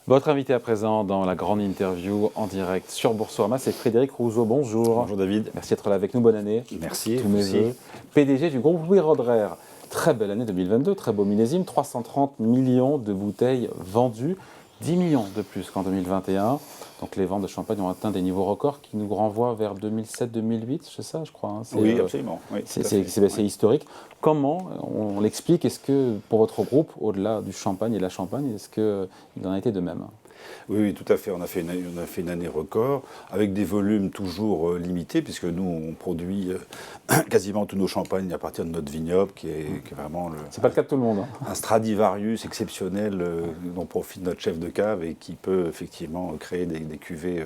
Votre invité à présent dans la grande interview en direct sur Boursorama, c'est Frédéric Rouzeau. Bonjour. Bonjour David. Merci d'être là avec nous. Bonne année. Merci. Tous mes vœux. PDG du groupe Louis Roederer. Très belle année 2022, très beau millésime. 330 millions de bouteilles vendues, 10 millions de plus qu'en 2021. Donc les ventes de champagne ont atteint des niveaux records qui nous renvoient vers 2007-2008, c'est ça je crois. Oui, absolument. Oui, c'est historique. Comment on l'explique? Est-ce que pour votre groupe, au-delà du champagne et de la champagne, est-ce qu'il en a été de même? Oui, tout à fait. On a fait une année record avec des volumes toujours limités, puisque nous, on produit quasiment tous nos champagnes à partir de notre vignoble, qui est vraiment c'est pas le cas de tout le monde. Un Stradivarius exceptionnel dont profite notre chef de cave et qui peut effectivement créer des cuvées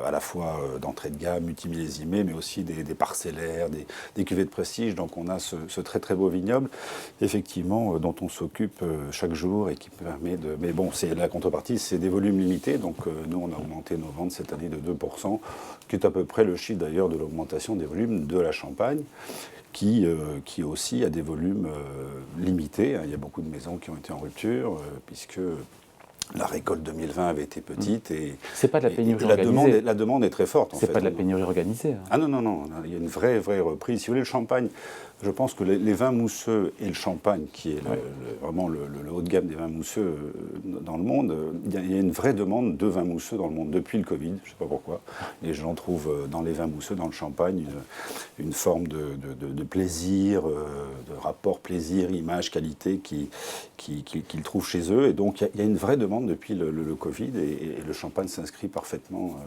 à la fois d'entrée de gamme, multimillésimées, mais aussi des parcellaires, des cuvées de prestige. Donc on a ce très très beau vignoble, effectivement, dont on s'occupe chaque jour et qui permet de... Mais bon, c'est la contrepartie, c'est des volumes limités. Donc nous, on a augmenté nos ventes cette année de 2%, qui est à peu près le chiffre d'ailleurs de l'augmentation des volumes de la Champagne, qui aussi a des volumes limités. Il y a beaucoup de maisons qui ont été en rupture, puisque la récolte 2020 avait été petite. C'est pas de la pénurie organisée. La demande est très forte. C'est pas de la pénurie organisée. Ah non. Il y a une vraie reprise. Si vous voulez, le champagne, je pense que les vins mousseux et le champagne, qui est vraiment le haut de gamme des vins mousseux dans le monde, il y a une vraie demande de vins mousseux dans le monde depuis le Covid, je ne sais pas pourquoi. Les gens trouvent dans les vins mousseux, dans le champagne, une forme de plaisir, de rapport plaisir, image, qualité qu'ils trouvent chez eux. Et donc il y a une vraie demande depuis le Covid et le champagne s'inscrit parfaitement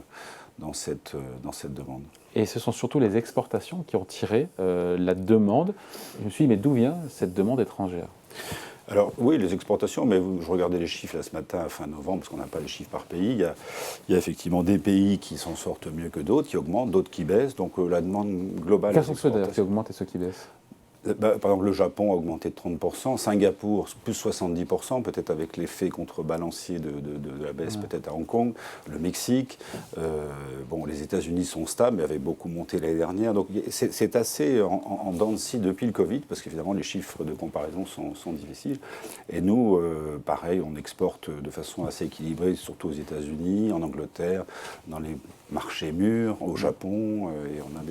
dans cette demande. Et ce sont surtout les exportations qui ont tiré la demande. Je me suis dit, mais d'où vient cette demande étrangère? Alors oui, les exportations, mais je regardais les chiffres là, ce matin, fin novembre, parce qu'on n'a pas les chiffres par pays. Il y a effectivement des pays qui s'en sortent mieux que d'autres, qui augmentent, d'autres qui baissent. Donc la demande globale... Quels sont ceux d'ailleurs qui augmentent et ceux qui baissent? Par exemple, le Japon a augmenté de 30%, Singapour plus 70%, peut-être avec l'effet contrebalancier de la baisse peut-être à Hong Kong, le Mexique. Les États-Unis sont stables, mais avaient beaucoup monté l'année dernière. Donc c'est assez en dents de scie depuis le Covid, parce qu'évidemment les chiffres de comparaison sont difficiles. Et nous, pareil, on exporte de façon assez équilibrée, surtout aux États-Unis, en Angleterre, dans les marchés mûrs, au Japon, et on a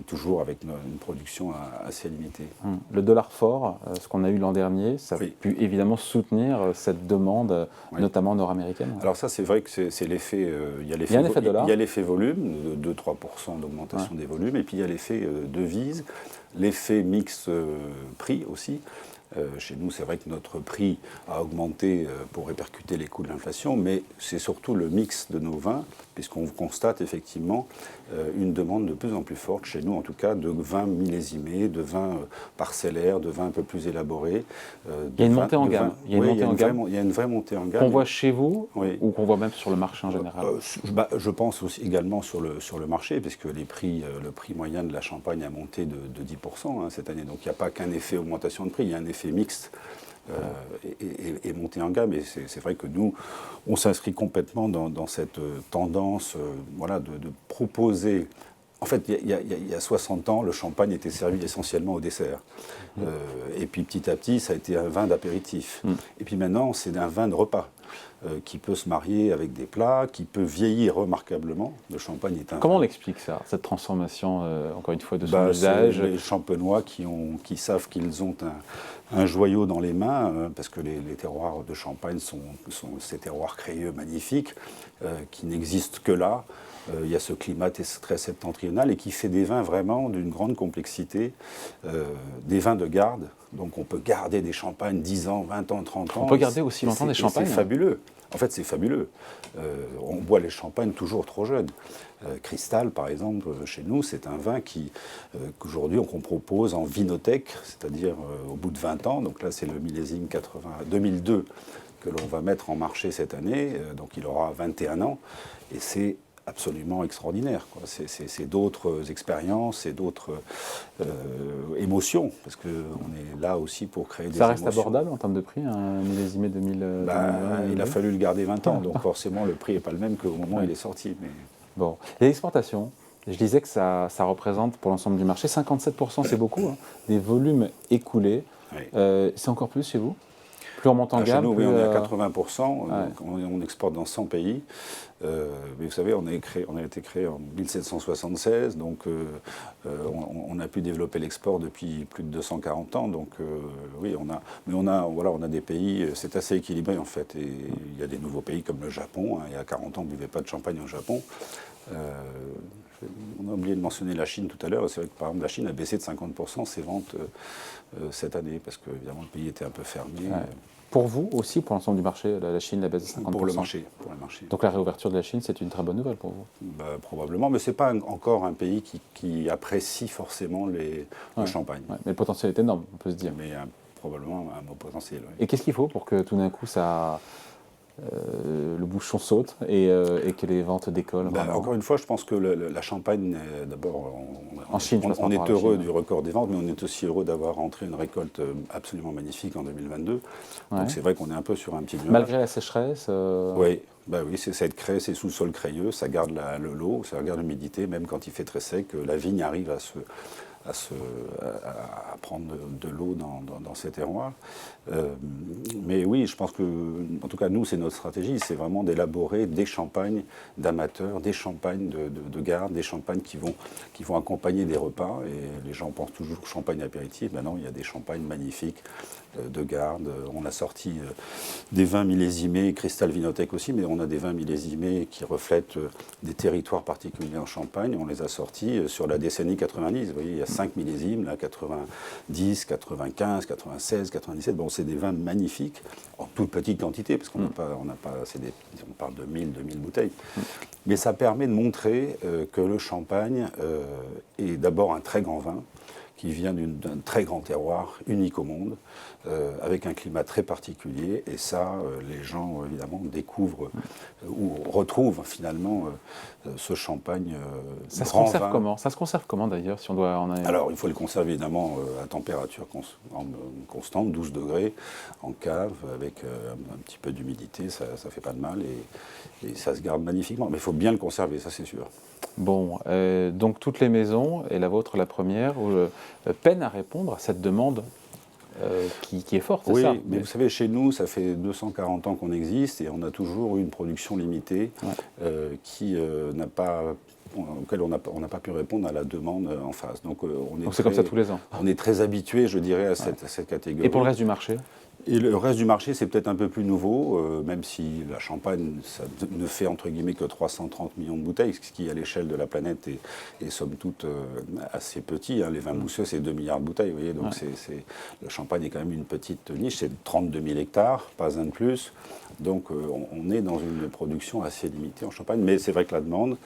toujours avec une production assez limitée. Le dollar fort, ce qu'on a eu l'an dernier, ça a pu évidemment soutenir cette demande, notamment nord-américaine. Alors ça, c'est vrai que c'est l'effet... il y a l'effet volume, de 2-3% d'augmentation des volumes, et puis il y a l'effet devise, l'effet mix prix aussi. Chez nous, c'est vrai que notre prix a augmenté pour répercuter les coûts de l'inflation, mais c'est surtout le mix de nos vins, puisqu'on constate effectivement une demande de plus en plus forte, chez nous en tout cas, de vins millésimés, de vins parcellaires, de vins un peu plus élaborés. Il y a une montée en gamme. Il y a une vraie montée en gamme. Qu'on voit chez vous ou qu'on voit même sur le marché en général? Je pense aussi également sur le marché, puisque le prix moyen de la Champagne a monté de 10% cette année. Donc il n'y a pas qu'un effet augmentation de prix, il y a un effet mixte et monté en gamme. Et c'est vrai que nous, on s'inscrit complètement dans cette tendance de proposer... En fait, il y a 60 ans, le champagne était servi essentiellement au dessert. Et puis petit à petit, ça a été un vin d'apéritif. Et puis maintenant, c'est un vin de repas. Qui peut se marier avec des plats, qui peut vieillir remarquablement. Le champagne est un... Comment on explique ça, cette transformation, encore une fois, de son usage? Les champenois qui savent qu'ils ont un joyau dans les mains, parce que les terroirs de Champagne sont ces terroirs crayeux magnifiques, qui n'existent que là. Il y a ce climat très septentrional et qui fait des vins vraiment d'une grande complexité, des vins de garde. Donc on peut garder des champagnes 10 ans, 20 ans, 30 ans. On peut garder aussi longtemps des champagnes? C'est fabuleux. En fait, c'est fabuleux. On boit les champagnes toujours trop jeunes. Cristal, par exemple, chez nous, c'est un vin qu'aujourd'hui, on propose en vinothèque, c'est-à-dire au bout de 20 ans. Donc là, c'est le millésime 2002 que l'on va mettre en marché cette année. Donc il aura 21 ans. Et c'est absolument extraordinaire, quoi. C'est d'autres expériences et d'autres émotions, parce qu'on est là aussi pour créer des émotions. Ça reste abordable en termes de prix, un millésimé 2020? Il a fallu le garder 20 ans, donc forcément le prix n'est pas le même qu'au moment où il est sorti. Mais... Bon. Les exportations, je disais que ça représente pour l'ensemble du marché 57%, c'est beaucoup, des volumes écoulés. C'est encore plus chez vous? Plus on monte en Chez gamme, nous, oui, plus, on est à 80%, ouais. donc on exporte dans 100 pays. Mais vous savez, on a été créé en 1776, donc on a pu développer l'export depuis plus de 240 ans. Donc oui, on a des pays, c'est assez équilibré en fait. Et il y a des nouveaux pays comme le Japon. Hein, il y a 40 ans, on ne buvait pas de champagne au Japon. On a oublié de mentionner la Chine tout à l'heure. C'est vrai que par exemple, la Chine a baissé de 50% ses ventes cette année parce que évidemment le pays était un peu fermé. Ouais. Pour vous aussi, pour l'ensemble du marché, la Chine, la baisse de 50%. Pour le marché. Donc la réouverture de la Chine, c'est une très bonne nouvelle pour vous. Bah, probablement, mais ce n'est pas encore un pays qui apprécie forcément le champagne. Ouais. Mais le potentiel est énorme, on peut se dire. Mais probablement un beau potentiel. Oui. Et qu'est-ce qu'il faut pour que tout d'un coup, le bouchon saute et que les ventes décollent Encore une fois, je pense que la Champagne, d'abord, en Chine, on est heureux du record des ventes, mais on est aussi heureux d'avoir rentré une récolte absolument magnifique en 2022. Ouais. Donc c'est vrai qu'on est un peu sur un petit nuage. Malgré la sécheresse Oui, c'est cette craie, ces sous-sols crayeux, ça garde l'eau, ça garde l'humidité, même quand il fait très sec, la vigne arrive à prendre de l'eau dans ces terroirs. Mais oui, je pense que, en tout cas, nous, c'est notre stratégie, c'est vraiment d'élaborer des champagnes d'amateurs, des champagnes de garde, des champagnes qui vont accompagner des repas. Et les gens pensent toujours champagne apéritif. Maintenant, il y a des champagnes magnifiques de garde. On a sorti des vins millésimés, Cristal Vinothèque aussi, mais on a des vins millésimés qui reflètent des territoires particuliers en Champagne. On les a sortis sur la décennie 90. Vous voyez, il y a 5 millésimes, là, 90, 95, 96, 97. Bon, c'est des vins magnifiques, en toute petite quantité, parce qu'on n'a pas, on parle de 2000 bouteilles. Mais ça permet de montrer que le champagne est d'abord un très grand vin, qui vient d'un très grand terroir, unique au monde, avec un climat très particulier. Et ça, les gens, évidemment, découvrent ou retrouvent finalement ce champagne ça se conserve comment? Ça se conserve comment d'ailleurs si on doit en... Alors, il faut le conserver évidemment à température constante, 12 degrés, en cave, avec un petit peu d'humidité, ça ne fait pas de mal et ça se garde magnifiquement. Mais il faut bien le conserver, ça c'est sûr. Bon, donc toutes les maisons, et la vôtre la première, peinent à répondre à cette demande qui est forte, oui, c'est ça? Mais vous savez, chez nous, ça fait 240 ans qu'on existe et on a toujours eu une production limitée auquel on n'a pas pu répondre à la demande en face. Donc c'est comme ça tous les ans. On est très habitué, je dirais, à cette catégorie. Et pour le reste du marché? Et le reste du marché, c'est peut-être un peu plus nouveau, même si la Champagne ça ne fait entre guillemets que 330 millions de bouteilles, ce qui à l'échelle de la planète est somme toute assez petit. Hein. Les vins mousseux, c'est 2 milliards de bouteilles, vous voyez, donc le Champagne est quand même une petite niche, c'est 32 000 hectares, pas un de plus. Donc on est dans une production assez limitée en Champagne, mais c'est vrai que la demande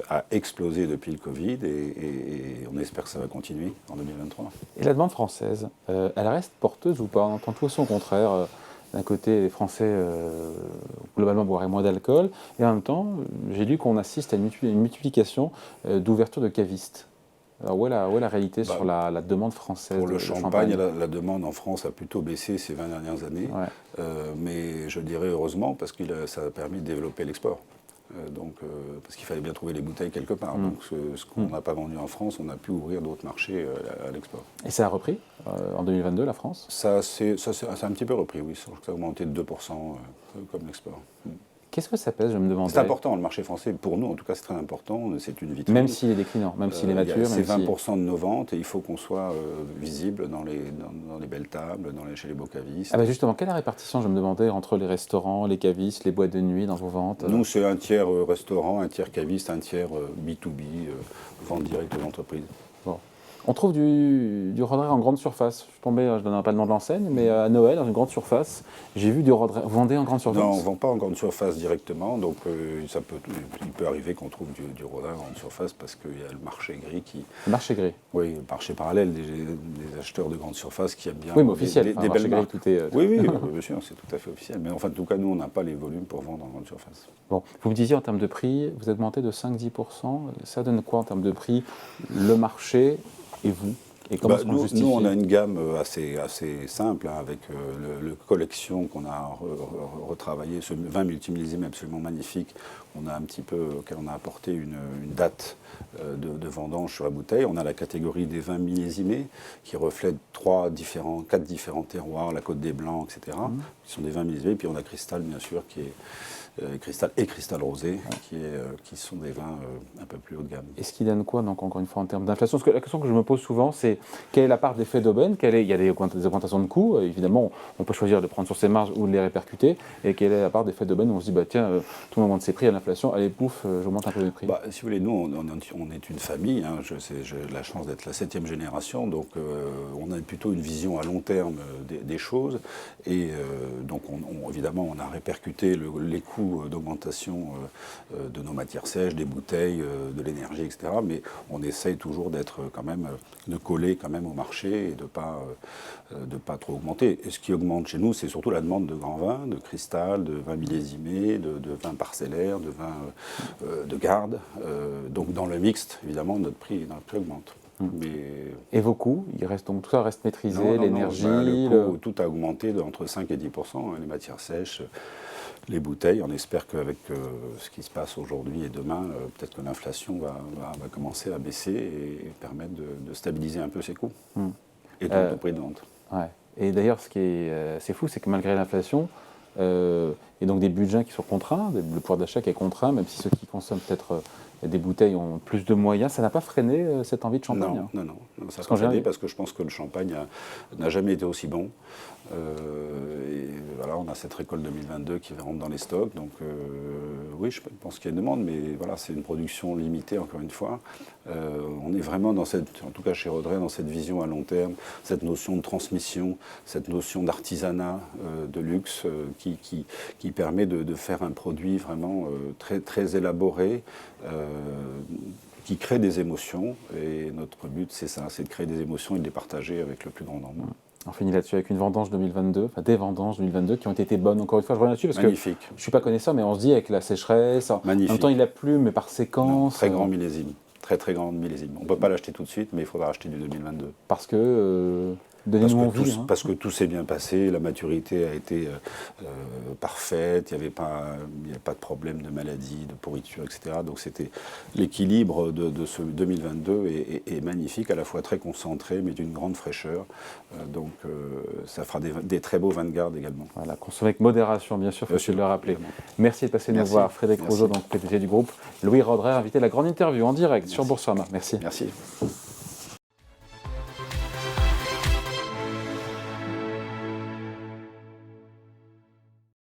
a explosé depuis le Covid et on espère que ça va continuer en 2023. Et la demande française, elle reste porteuse ou pas? On entend tout son contraire. D'un côté, les Français, globalement, boiraient moins d'alcool. Et en même temps, j'ai lu qu'on assiste à une multiplication d'ouverture de cavistes. Alors où est la réalité sur la demande française? Pour le champagne, la demande en France a plutôt baissé ces 20 dernières années. Ouais. Mais je dirais heureusement, parce que ça a permis de développer l'export. Parce qu'il fallait bien trouver les bouteilles quelque part. Donc ce qu'on n'a pas vendu en France, on a pu ouvrir d'autres marchés à l'export. Et ça a repris en 2022, la France? Ça a un petit peu repris, oui. Ça a augmenté de 2% comme l'export. Qu'est-ce que ça pèse, je me demandais? C'est important, le marché français, pour nous en tout cas, c'est très important, c'est une vitrine. Même s'il est déclinant, même s'il est mature. C'est 20% de nos ventes et il faut qu'on soit visible dans les belles tables, chez les beaux cavistes. Ah bah justement, quelle est la répartition, je me demandais, entre les restaurants, les cavistes, les boîtes de nuit dans vos ventes? Nous, c'est un tiers restaurant, un tiers caviste, un tiers B2B, vente directe aux entreprises. Bon. On trouve du Rodré en grande surface. Je ne donnerai pas le nom de l'enseigne, mais à Noël, dans une grande surface, j'ai vu du Rodré. Vous vendez en grande surface? Non, on ne vend pas en grande surface directement, donc il peut arriver qu'on trouve du Rodré en grande surface parce qu'il y a le marché gris qui... Le marché gris? Oui, le marché parallèle des acheteurs de grande surface qui aiment bien... Oui, mais officiel, des belles marques. Tout est... Oui, bien sûr, c'est tout à fait officiel. Mais enfin, en tout cas, nous, on n'a pas les volumes pour vendre en grande surface. Bon, vous me disiez en termes de prix, vous augmentez de 5-10%. Ça donne quoi en termes de prix, le marché et vous? Et comment est-ce qu'on nous, justifie? nous, on a une gamme assez simple, hein, avec le collection qu'on a retravaillé, ce 20 multimillésimes absolument magnifique. On a un petit peu, auquel on a apporté une date de vendange sur la bouteille. On a la catégorie des vins millésimés qui reflètent 4 différents terroirs, la Côte des Blancs, etc., qui sont des vins millésimés. Puis on a Cristal, bien sûr, qui est Cristal et Cristal Rosé, qui sont des vins un peu plus haut de gamme. Et ce qui donne quoi, donc, encore une fois, en termes d'inflation? Parce que la question que je me pose souvent, c'est quelle est la part d'effet d'aubaine? Il y a des augmentations de coûts, évidemment, on peut choisir de prendre sur ses marges ou de les répercuter. Et quelle est la part d'effet d'aubaine où on se dit, bah, tiens, tout le monde augmente ses prix à l'inflation, allez, pouf, j'augmente un peu mes prix? Si vous voulez, nous, on est une famille. Hein, j'ai la chance d'être la 7e génération, donc on a plutôt une vision à long terme des choses. Et donc, évidemment, on a répercuté les coûts d'augmentation de nos matières sèches, des bouteilles, de l'énergie, etc. Mais on essaye toujours de coller quand même au marché et de pas trop augmenter. Et ce qui augmente chez nous, c'est surtout la demande de grands vins, de cristal, de vins millésimés, de vins parcellaires, de vins de garde. Donc dans le mixte, évidemment, notre prix augmente. Et vos coûts, tout ça reste maîtrisé, l'énergie, le coût, tout a augmenté entre 5 et 10%, hein, les matières sèches, les bouteilles. On espère qu'avec ce qui se passe aujourd'hui et demain, peut-être que l'inflation va commencer à baisser et permettre de stabiliser un peu ses coûts et donc le prix de vente. Ouais. Et d'ailleurs, ce qui est c'est fou, c'est que malgré l'inflation, et donc des budgets qui sont contraints, le pouvoir d'achat qui est contraint, même si ceux qui consomment peut-être des bouteilles ont plus de moyens, ça n'a pas freiné cette envie de champagne? Non, ça n'a pas freiné parce que je pense que le champagne n'a jamais été aussi bon. Et voilà, on a cette récolte 2022 qui rentre dans les stocks, donc oui, je pense qu'il y a une demande, mais voilà, c'est une production limitée, encore une fois. On est vraiment en tout cas chez Rodré, dans cette vision à long terme, cette notion de transmission, cette notion d'artisanat de luxe qui permet de faire un produit vraiment très, très élaboré, qui crée des émotions. Et notre but, c'est ça, c'est de créer des émotions et de les partager avec le plus grand nombre. On finit là-dessus avec une vendange 2022, enfin des vendanges 2022 qui ont été bonnes. Encore une fois, je reviens là-dessus parce Magnifique. que je ne suis pas connaisseur, mais on se dit avec la sécheresse, Magnifique. en même temps il a plu, mais par séquence. Très grand millésime, très grand millésime. On ne peut pas l'acheter tout de suite, mais il faudra acheter du 2022. Parce que, donnez-nous envie. Parce que tout s'est bien passé, la maturité a été parfaite, il n'y avait pas de problème de maladie, de pourriture, etc. Donc c'était l'équilibre de ce 2022 est magnifique, à la fois très concentré, mais d'une grande fraîcheur. Donc ça fera des très beaux vins de garde également. Voilà, consommé avec modération, bien sûr, faut-il le rappeler. Évidemment. Merci de passer nous voir. Frédéric Rougeot, donc PDG du groupe. Louis Rodré, invité à la grande interview en direct sur Boursorama. Merci. Merci.